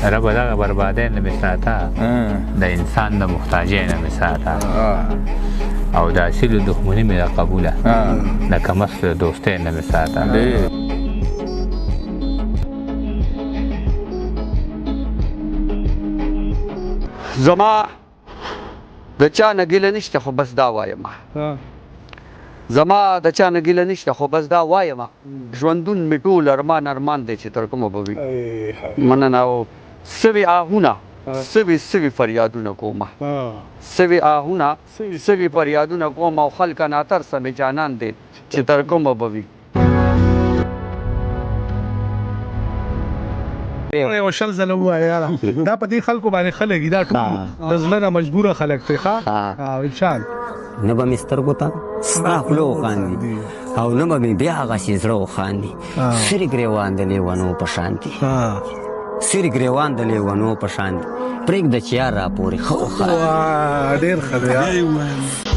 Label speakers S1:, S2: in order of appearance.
S1: رب دغه بربادۍ نه مې ساته د انسان د محتاجۍ نه مې ساته او د اصیلو دښمني مې را قبوله د کمسلو دوستۍ نه مې ساته
S2: زما د چا نه ګیله نشته خو بس دا وایم زما د چا نه ګیله نشته خو بس دا وایم ژوندون مې ټول ارمان دی چې تر کومه به وي مننه او سوي آهونه سوي فریادونه کومه سوي آهونه سوي فریادونه کومه او خلکه ناترسه مې جانان دی چې تر کومه به وي
S3: یو شل ځله ووایه یاره دا په دې خلکو باندې خلک دي دا ټول د زړه نه مجبوره خلک دی ښه انشاءالله
S4: نه به مې سترګو ته ستا خوله وخاندي او نه به مې بیا هغسې زړه وخاندي سرې ګرېوان د لیونو په شان دي سرې ګرېوان د لیونو په شان دي پرېږده چې یار راپورې ښه وخاندي
S3: ډېر ښه دی